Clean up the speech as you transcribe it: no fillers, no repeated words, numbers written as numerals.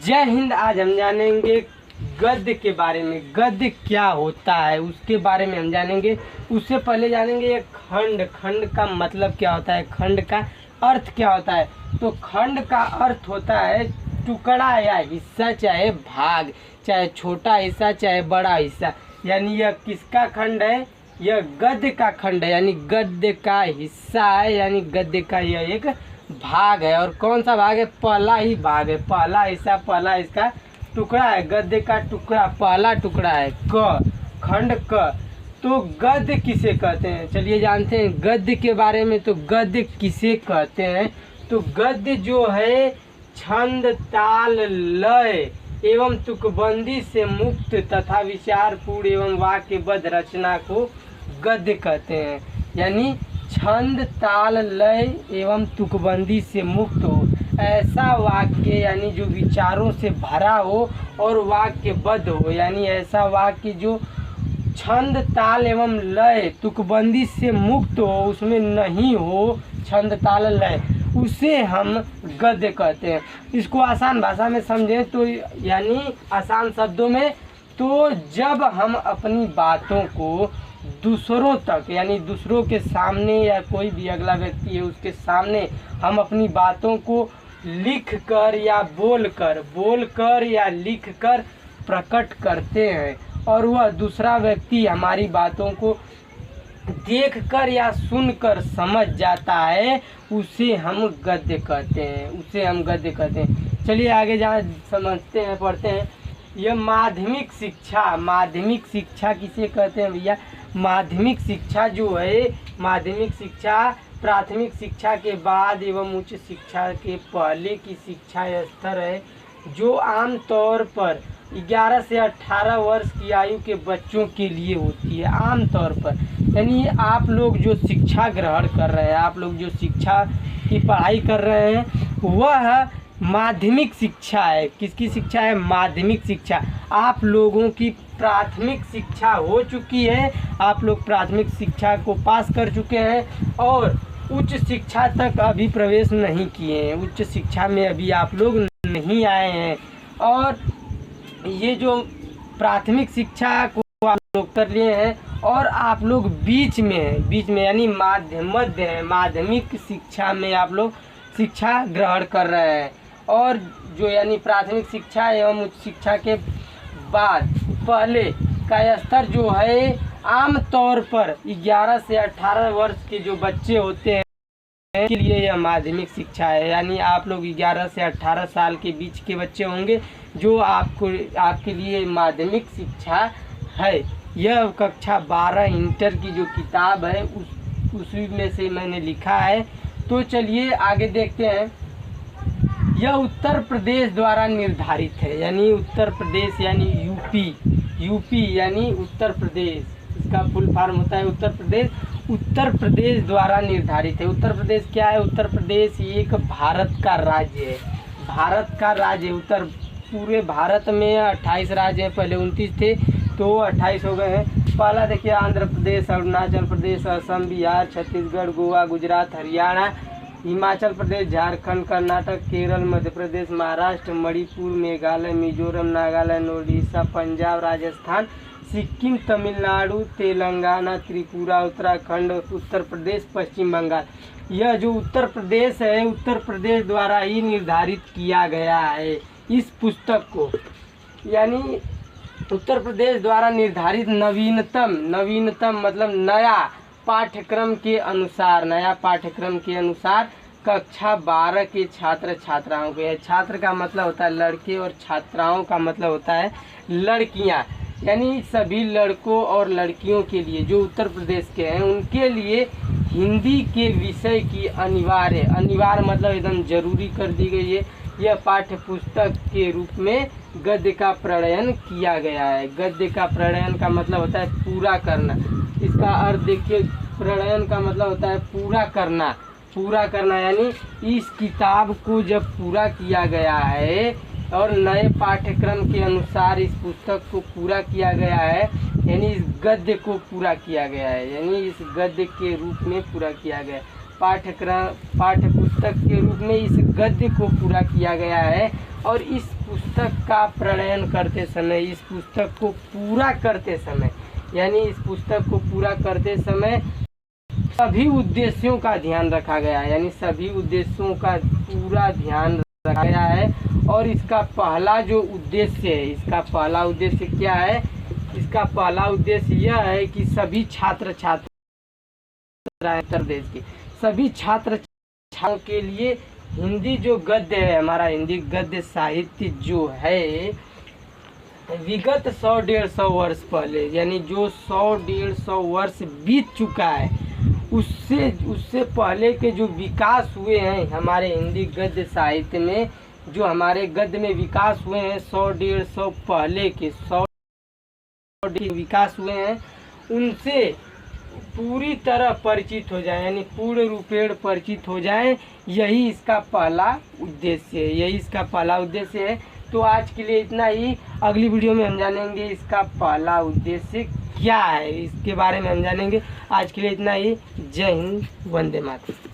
जय हिंद। आज हम जानेंगे गद्य के बारे में। गद्य क्या होता है उसके बारे में हम जानेंगे। उससे पहले जानेंगे ये खंड। खंड का मतलब क्या होता है, खंड का अर्थ क्या होता है। तो खंड का अर्थ होता है टुकड़ा या हिस्सा, चाहे भाग, चाहे छोटा हिस्सा चाहे बड़ा हिस्सा। यानी यह किसका खंड है, यह गद्य का खंड है, यानी गद्य का हिस्सा है, यानी गद्य का यह एक भाग है। और कौन सा भाग है, पहला ही भाग है, पहला हिस्सा, पहला इसका टुकड़ा है। गद्य का टुकड़ा, पहला टुकड़ा है क, खंड क। तो गद्य किसे कहते हैं, चलिए जानते हैं गद्य के बारे में। तो गद्य किसे कहते हैं, तो गद्य जो है छंद, ताल, लय एवं तुकबंदी से मुक्त तथा विचारपूर्ण एवं वाक्यबद्ध रचना को गद्य कहते हैं। यानी छंद, ताल, लय एवं तुकबंदी से मुक्त हो, ऐसा वाक्य यानी जो विचारों से भरा हो और वाक्यबद्ध हो। यानी ऐसा वाक्य जो छंद, ताल एवं लय तुकबंदी से मुक्त हो, उसमें नहीं हो छंद, ताल, लय, उसे हम गद्य कहते हैं। इसको आसान भाषा में समझें तो, यानी आसान शब्दों में, तो जब हम अपनी बातों को दूसरों तक, यानी दूसरों के सामने या कोई भी अगला व्यक्ति है उसके सामने हम अपनी बातों को लिख कर या बोल कर या लिख कर प्रकट करते हैं और वह दूसरा व्यक्ति हमारी बातों को देख कर या सुनकर समझ जाता है, उसे हम गद्य कहते हैं, उसे हम गद्य कहते हैं। चलिए आगे जहाँ समझते हैं, पढ़ते हैं। यह माध्यमिक शिक्षा, माध्यमिक शिक्षा किसे कहते हैं भैया, माध्यमिक शिक्षा जो है, माध्यमिक शिक्षा प्राथमिक शिक्षा के बाद एवं उच्च शिक्षा के पहले की शिक्षा स्तर है, जो आमतौर पर 11 से 18 वर्ष की आयु के बच्चों के लिए होती है। आमतौर पर यानी आप लोग जो शिक्षा ग्रहण कर रहे हैं, आप लोग जो शिक्षा की पढ़ाई कर रहे हैं, वह माध्यमिक शिक्षा है। किसकी शिक्षा है, माध्यमिक शिक्षा। आप लोगों की प्राथमिक शिक्षा हो चुकी है, आप लोग प्राथमिक शिक्षा को पास कर चुके हैं और उच्च शिक्षा तक अभी प्रवेश नहीं किए हैं, उच्च शिक्षा में अभी आप लोग नहीं आए हैं। और ये जो प्राथमिक शिक्षा को आप लोग कर लिए हैं और आप लोग बीच में हैं, बीच में यानी मध्य है, माध्यमिक शिक्षा में आप लोग शिक्षा ग्रहण कर रहे हैं। और जो यानी प्राथमिक शिक्षा एवं उच्च शिक्षा के बाद पहले का स्तर जो है, आम तौर पर 11 से 18 वर्ष के जो बच्चे होते हैं के लिए यह माध्यमिक शिक्षा है। यानी आप लोग 11 से 18 साल के बीच के बच्चे होंगे, जो आपके लिए माध्यमिक शिक्षा है। यह कक्षा 12 इंटर की जो किताब है उसी में से मैंने लिखा है। तो चलिए आगे देखते हैं। यह उत्तर प्रदेश द्वारा निर्धारित है, यानी उत्तर प्रदेश यानी यूपी यानी उत्तर प्रदेश, इसका फुल फॉर्म होता है उत्तर प्रदेश। उत्तर प्रदेश द्वारा निर्धारित है। उत्तर प्रदेश क्या है, उत्तर प्रदेश एक भारत का राज्य है, भारत का राज्य। पूरे भारत में 28 राज्य हैं, पहले 29 थे तो 28 हो गए हैं। पहला देखिए आंध्र प्रदेश, अरुणाचल प्रदेश, असम, बिहार, छत्तीसगढ़, गोवा, गुजरात, हरियाणा, हिमाचल प्रदेश, झारखंड, कर्नाटक, केरल, मध्य प्रदेश, महाराष्ट्र, मणिपुर, मेघालय, मिजोरम, नागालैंड, उड़ीसा, पंजाब, राजस्थान, सिक्किम, तमिलनाडु, तेलंगाना, त्रिपुरा, उत्तराखंड, उत्तर प्रदेश, पश्चिम बंगाल। यह जो उत्तर प्रदेश है, उत्तर प्रदेश द्वारा ही निर्धारित किया गया है इस पुस्तक को। यानी उत्तर प्रदेश द्वारा निर्धारित नवीनतम मतलब नया पाठ्यक्रम के अनुसार, नया पाठ्यक्रम के अनुसार कक्षा 12 के छात्र छात्राओं को, छात्र का मतलब होता है लड़के और छात्राओं का मतलब होता है लड़कियां, यानी सभी लड़कों और लड़कियों के लिए जो उत्तर प्रदेश के हैं उनके लिए हिंदी के विषय की अनिवार्य मतलब एकदम जरूरी कर दी गई है। यह पाठ्य पुस्तक के रूप में गद्य का प्रणयन किया गया है। गद्य का प्रणयन का मतलब होता है पूरा करना। इसका अर्थ देखिए, प्रणयन का मतलब होता है पूरा करना, यानी इस किताब को जब पूरा किया गया है और नए पाठ्यक्रम के अनुसार इस पुस्तक को पूरा किया गया है, यानी इस गद्य को पूरा किया गया है, यानी इस गद्य के रूप में पूरा किया गया है। पाठ्य पुस्तक के रूप में इस गद्य को पूरा किया गया है। और इस पुस्तक का प्रणयन करते समय, इस पुस्तक को पूरा करते समय, यानी इस पुस्तक को पूरा करते समय सभी उद्देश्यों का ध्यान रखा गया है, यानी सभी उद्देश्यों का पूरा ध्यान रखा गया है। और इसका पहला जो उद्देश्य है, इसका पहला उद्देश्य क्या है? इसका पहला उद्देश्य यह है कि सभी छात्र छात्रा उत्तर प्रदेश के सभी छात्र छात्राओं के लिए हिंदी जो गद्य है, हमारा हिंदी गद्य साहित्य जो है, विगत 100-150 वर्ष पहले, यानी जो 100-150 वर्ष बीत चुका है, उससे पहले के जो विकास हुए हैं हमारे हिंदी गद्य साहित्य में, जो हमारे गद्य में विकास हुए हैं 100-150 पहले के 100 विकास हुए हैं, उनसे पूरी तरह परिचित हो जाए, यानी पूर्ण रूपेण परिचित हो जाए। यही इसका पहला उद्देश्य है, यही इसका पहला उद्देश्य है। तो आज के लिए इतना ही। अगली वीडियो में हम जानेंगे इसका पहला उद्देश्य क्या है, इसके बारे में हम जानेंगे। आज के लिए इतना ही। जय हिंद, वंदे मातरम।